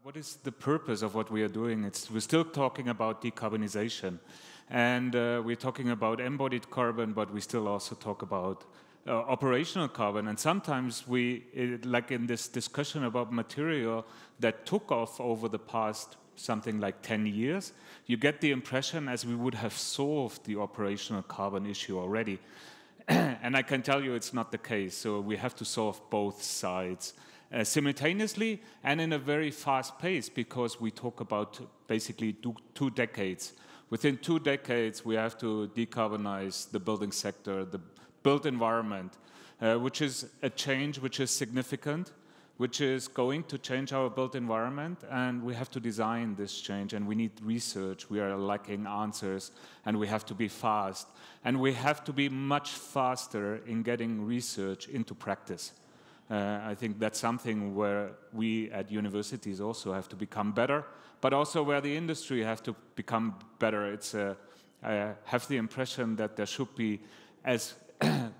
What is the purpose of what we are doing? We're still talking about decarbonization, and we're talking about embodied carbon, but we still also talk about operational carbon. And sometimes like in this discussion about material that took off over the past something like 10 years, you get the impression as we would have solved the operational carbon issue already. And I can tell you it's not the case. So we have to solve both sides simultaneously and in a very fast pace, because we talk about basically 2 decades. Within 2 decades, we have to decarbonize the building sector, the built environment, which is a change which is significant, which is going to change our built environment, and we have to design this change, and we need research. We are lacking answers, and we have to be fast. And we have to be much faster in getting research into practice. I think that's something where we at universities also have to become better, but also where the industry have to become better. I have the impression that there should be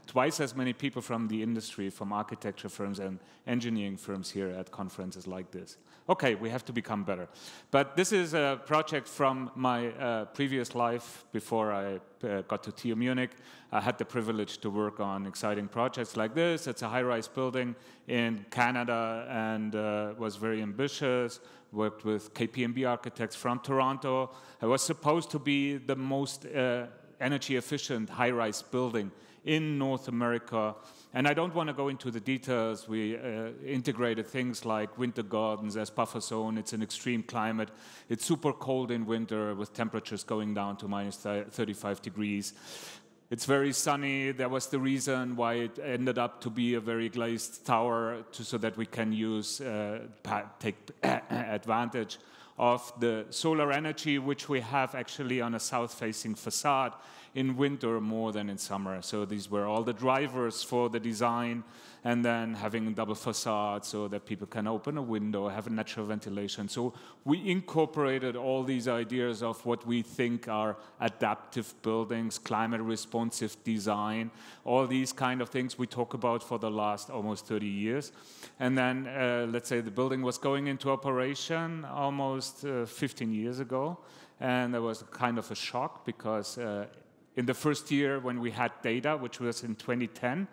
twice as many people from the industry, from architecture firms and engineering firms here at conferences like this. Okay, we have to become better. But this is a project from my previous life before I got to TU Munich. I had the privilege to work on exciting projects like this. It's a high-rise building in Canada and was very ambitious. Worked with KPMG architects from Toronto. It was supposed to be the most energy-efficient high-rise building in North America. And I don't want to go into the details. We integrated things like winter gardens as buffer zone. It's an extreme climate. It's super cold in winter with temperatures going down to minus 35 degrees. It's very sunny. That was the reason why it ended up to be a very glazed tower so that we can take advantage of the solar energy, which we have actually on a south-facing facade in winter more than in summer. So these were all the drivers for the design, and then having a double facade so that people can open a window, have a natural ventilation. So we incorporated all these ideas of what we think are adaptive buildings, climate responsive design, all these kind of things we talk about for the last almost 30 years. And then let's say the building was going into operation almost 15 years ago. And there was kind of a shock because in the first year when we had data, which was in 2010,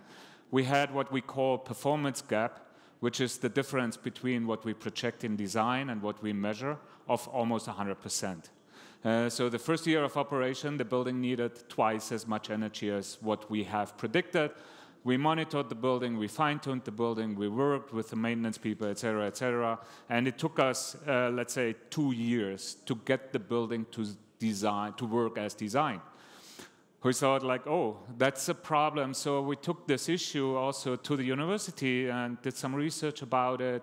we had what we call performance gap, which is the difference between what we project in design and what we measure, of almost 100%. So the first year of operation, the building needed twice as much energy as what we have predicted. We monitored the building, we fine-tuned the building, we worked with the maintenance people, et cetera, and it took us, let's say, 2 years to get the building to work as designed. We thought like, oh, that's a problem. So we took this issue also to the university and did some research about it,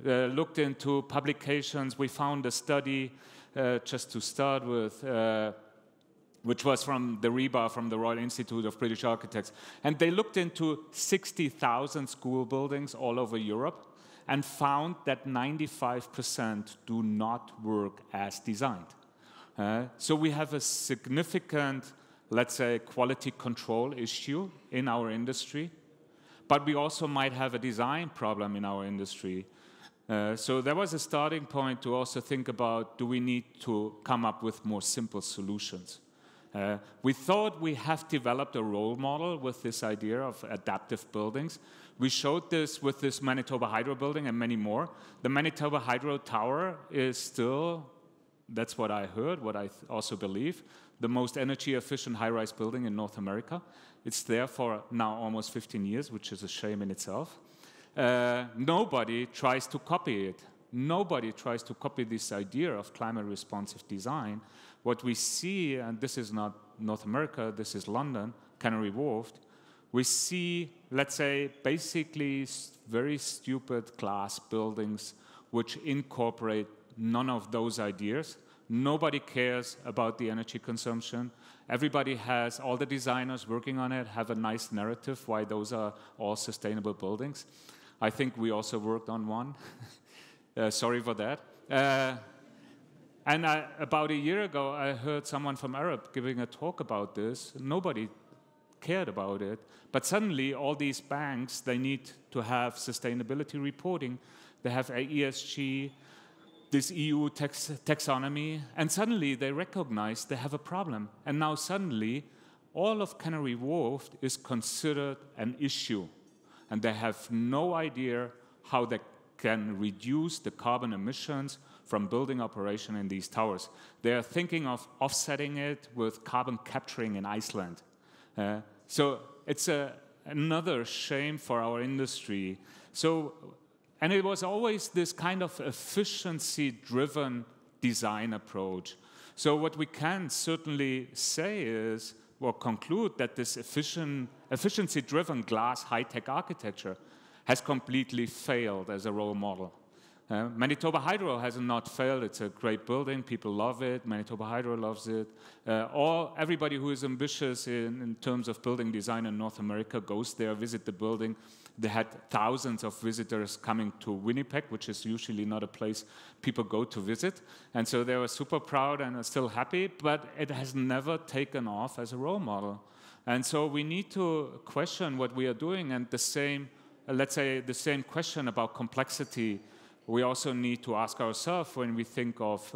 looked into publications. We found a study, just to start with, which was from the RIBA, from the Royal Institute of British Architects. And they looked into 60,000 school buildings all over Europe and found that 95% do not work as designed. So we have a significant, let's say, quality control issue in our industry, but we also might have a design problem in our industry. So there was a starting point to also think about, do we need to come up with more simple solutions? We thought we have developed a role model with this idea of adaptive buildings. We showed this with this Manitoba Hydro building and many more. The Manitoba Hydro Tower is still, that's what I heard, what I also believe, the most energy efficient high-rise building in North America. It's there for now almost 15 years, which is a shame in itself. Nobody tries to copy it. Nobody tries to copy this idea of climate responsive design. What we see, and this is not North America, this is London, Canary Wharf, we see, let's say, basically very stupid glass buildings which incorporate none of those ideas. Nobody cares about the energy consumption. Everybody has, all the designers working on it have a nice narrative why those are all sustainable buildings. I think we also worked on one. Sorry for that. And about a year ago, I heard someone from Arab giving a talk about this. Nobody cared about it. But suddenly, all these banks, they need to have sustainability reporting. They have ESG. this EU taxonomy, and suddenly they recognize they have a problem. And now suddenly, all of Canary Wharf is considered an issue. And they have no idea how they can reduce the carbon emissions from building operation in these towers. They are thinking of offsetting it with carbon capturing in Iceland. So it's another shame for our industry. And it was always this kind of efficiency-driven design approach. So what we can certainly say is, or conclude, that this efficiency-driven glass high-tech architecture has completely failed as a role model. Manitoba Hydro has not failed. It's a great building. People love it. Manitoba Hydro loves it. Everybody who is ambitious in terms of building design in North America goes there, visit the building. They had thousands of visitors coming to Winnipeg, which is usually not a place people go to visit. And so they were super proud and are still happy, but it has never taken off as a role model. And so we need to question what we are doing, and the same, let's say, the same question about complexity we also need to ask ourselves when we think of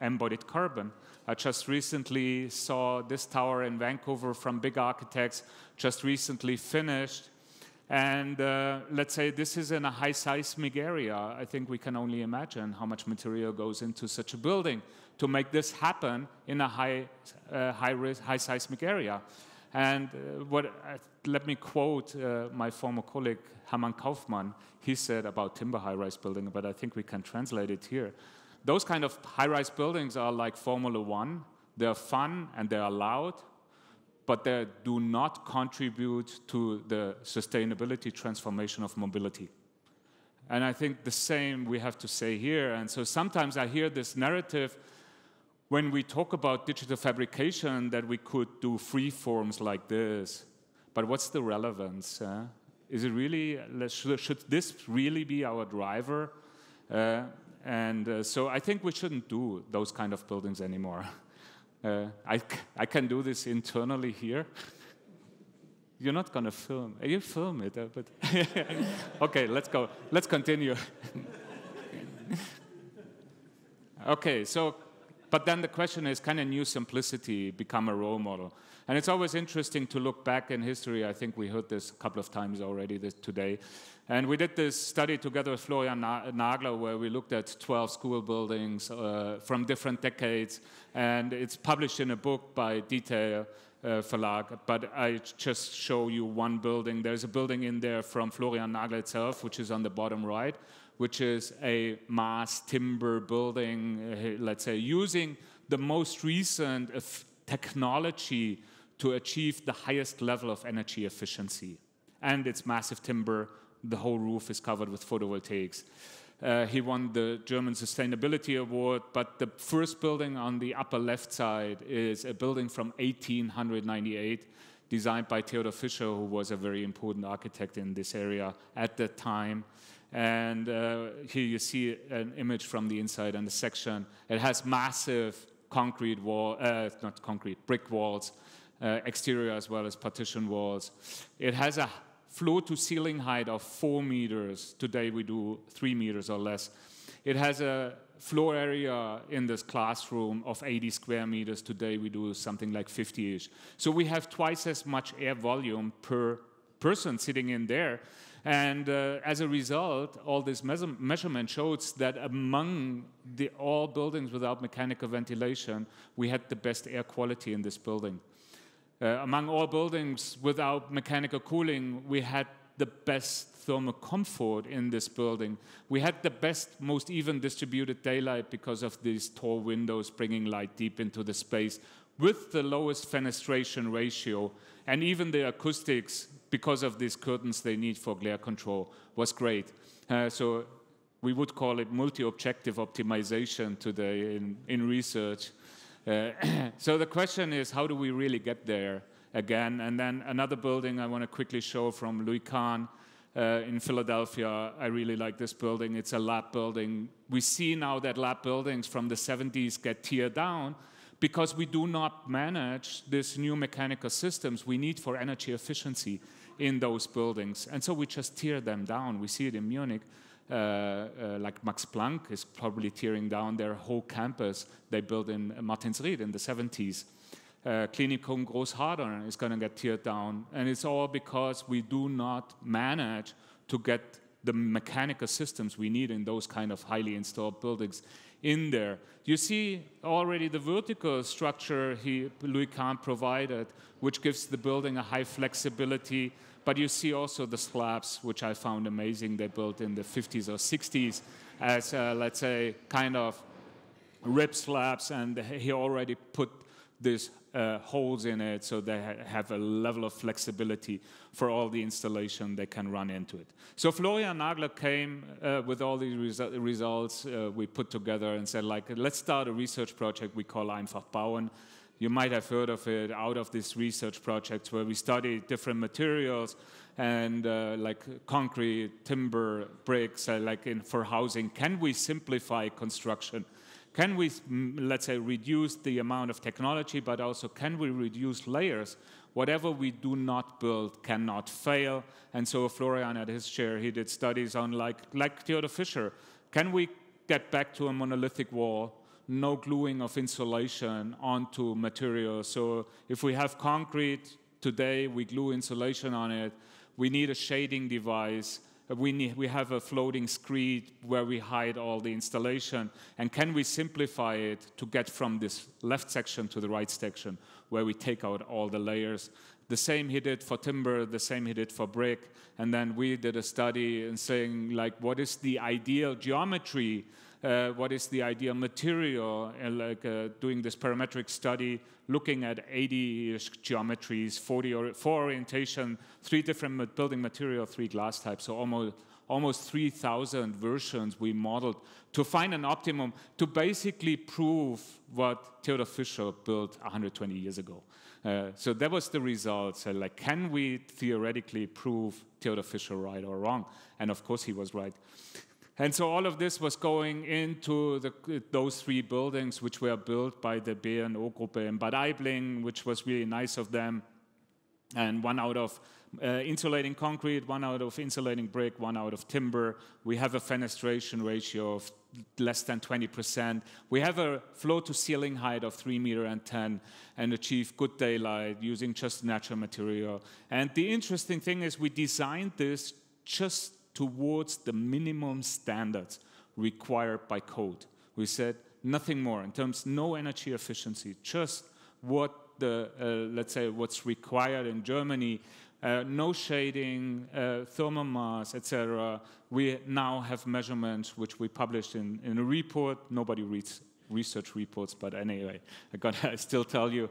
embodied carbon. I just recently saw this tower in Vancouver from Big Architects, just recently finished. And let's say this is in a high seismic area. I think we can only imagine how much material goes into such a building to make this happen in a high seismic area. And let me quote my former colleague, Hermann Kaufmann. He said about timber high-rise building, but I think we can translate it here. Those kind of high-rise buildings are like Formula One. They're fun and they're loud, but they do not contribute to the sustainability transformation of mobility. And I think the same we have to say here. And so sometimes I hear this narrative when we talk about digital fabrication that we could do free forms like this. But what's the relevance? Is it really, should this really be our driver? So I think we shouldn't do those kind of buildings anymore. I can do this internally here. You're not going to film. You film it, but okay, let's go. Let's continue. Okay, so, but then the question is, can a new simplicity become a role model? And it's always interesting to look back in history. I think we heard this a couple of times already today. And we did this study together with Florian Nagler where we looked at 12 school buildings from different decades. And it's published in a book by Detail Verlag. But I just show you one building. There's a building in there from Florian Nagler itself, which is on the bottom right, which is a mass timber building, let's say, using the most recent technology to achieve the highest level of energy efficiency. And it's massive timber. The whole roof is covered with photovoltaics. He won the German Sustainability Award, but the first building on the upper left side is a building from 1898, designed by Theodor Fischer, who was a very important architect in this area at that time. And here you see an image from the inside and the section. It has massive concrete wall, not concrete, brick walls, exterior as well as partition walls. It has a floor-to-ceiling height of 4 meters. Today we do 3 meters or less. It has a floor area in this classroom of 80 square meters. Today we do something like 50-ish. So we have twice as much air volume per person sitting in there. And as a result, all this measurement shows that among all buildings without mechanical ventilation, we had the best air quality in this building. Among all buildings without mechanical cooling, we had the best thermal comfort in this building. We had the best, most even distributed daylight because of these tall windows bringing light deep into the space with the lowest fenestration ratio. And even the acoustics, because of these curtains they need for glare control, was great. So we would call it multi-objective optimization today in research. So the question is, how do we really get there again? And then another building I want to quickly show from Louis Kahn in Philadelphia. I really like this building. It's a lab building. We see now that lab buildings from the 70s get teared down because we do not manage these new mechanical systems we need for energy efficiency in those buildings. And so we just tear them down. We see it in Munich. like Max Planck is probably tearing down their whole campus they built in Martinsried in the 70s. Klinikum Großhadern is going to get teared down, and it's all because we do not manage to get the mechanical systems we need in those kind of highly installed buildings in there. You see already the vertical structure Louis Kahn provided, which gives the building a high flexibility, but you see also the slabs, which I found amazing, they built in the 50s or 60s as, let's say, kind of rib slabs, and he already put these holes in it so they have a level of flexibility for all the installation they can run into it. So Florian Nagler came with all these results we put together and said, like, let's start a research project we call Einfach bauen. You might have heard of it out of this research project where we study different materials and like concrete, timber, bricks, for housing. Can we simplify construction? Can we, let's say, reduce the amount of technology, but also can we reduce layers? Whatever we do not build cannot fail. And so Florian, at his chair, he did studies on, like Theodor Fischer, can we get back to a monolithic wall, no gluing of insulation onto materials? So if we have concrete today, we glue insulation on it, we need a shading device. We have a floating screed where we hide all the installation. And can we simplify it to get from this left section to the right section where we take out all the layers? The same he did for timber, the same he did for brick. And then we did a study and saying, like, what is the ideal geometry? What is the ideal material? And doing this parametric study, looking at 80-ish geometries, 4 orientation, 3 different building material, 3 glass types, so almost 3,000 versions we modeled to find an optimum to basically prove what Theodor Fischer built 120 years ago. So that was the result. So, like, can we theoretically prove Theodor Fischer right or wrong? And of course he was right. And so all of this was going into those 3 buildings, which were built by the B&O-Gruppe in Bad Aibling, which was really nice of them. And 1 out of insulating concrete, 1 out of insulating brick, 1 out of timber. We have a fenestration ratio of less than 20%. We have a floor-to-ceiling height of 3.10 meters and achieve good daylight using just natural material. And the interesting thing is we designed this just towards the minimum standards required by code. We said nothing more in terms, no energy efficiency, just what let's say what's required in Germany, no shading, thermal mass, etc. We now have measurements which we published in a report. Nobody reads research reports, but anyway, I still tell you.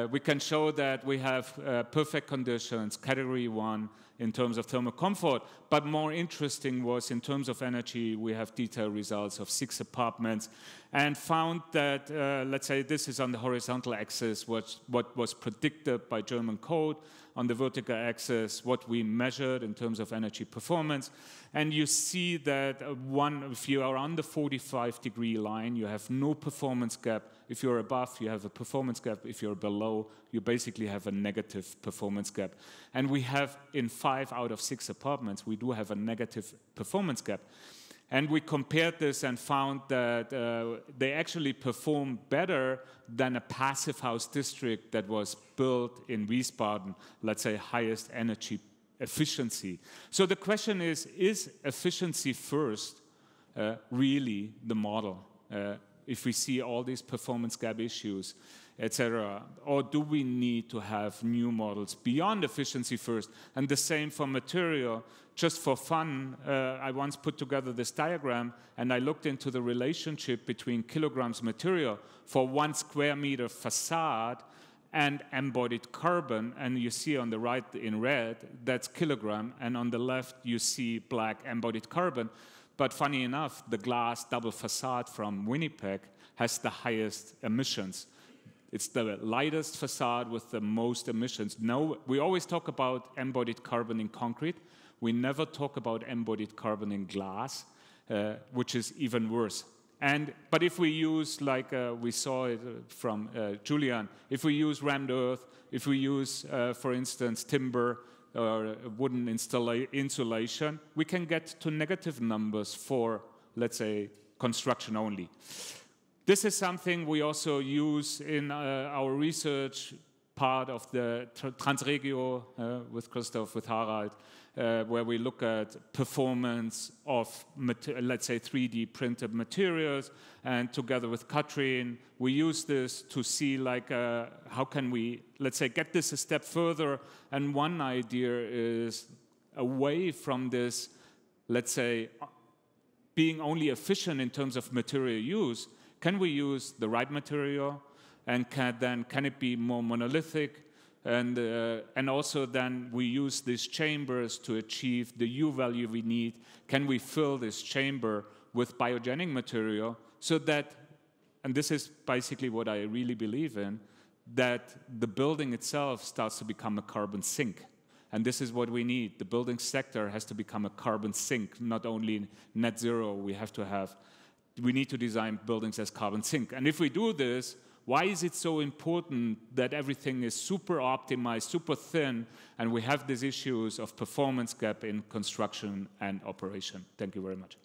We can show that we have perfect conditions, category 1, in terms of thermal comfort, but more interesting was in terms of energy, we have detailed results of 6 apartments and found that, let's say this is on the horizontal axis, what was predicted by German code, on the vertical axis, what we measured in terms of energy performance. And you see that if you are on the 45-degree line, you have no performance gap. If you're above, you have a performance gap. If you're below, you basically have a negative performance gap. And we have, in 5 out of 6 apartments, we do have a negative performance gap. And we compared this and found that they actually perform better than a passive house district that was built in Wiesbaden, let's say highest energy efficiency. So the question is efficiency first really the model? If we see all these performance gap issues, etc., or do we need to have new models beyond efficiency first? And the same for material. Just for fun, I once put together this diagram and I looked into the relationship between kilograms material for 1 square meter facade and embodied carbon, and you see on the right in red, that's kilogram, and on the left you see black embodied carbon. But funny enough, the glass double facade from Winnipeg has the highest emissions. It's the lightest facade with the most emissions. No, we always talk about embodied carbon in concrete. We never talk about embodied carbon in glass, which is even worse. But if we use, like we saw it from Julian, if we use rammed earth, if we use, for instance, timber, or wooden insulation, we can get to negative numbers for, let's say, construction only. This is something we also use in our research part of the Transregio with Christoph, with Harald, where we look at performance of, let's say, 3D printed materials, and together with Katrin, we use this to see, like, how can we, let's say, get this a step further. And one idea is away from this, let's say, being only efficient in terms of material use. Can we use the right material, and can it be more monolithic? And also then we use these chambers to achieve the U value we need. Can we fill this chamber with biogenic material so that, and this is basically what I really believe in, that the building itself starts to become a carbon sink. And this is what we need. The building sector has to become a carbon sink, not only net zero. We need to design buildings as carbon sink. And if we do this, why is it so important that everything is super optimized, super thin, and we have these issues of performance gap in construction and operation? Thank you very much.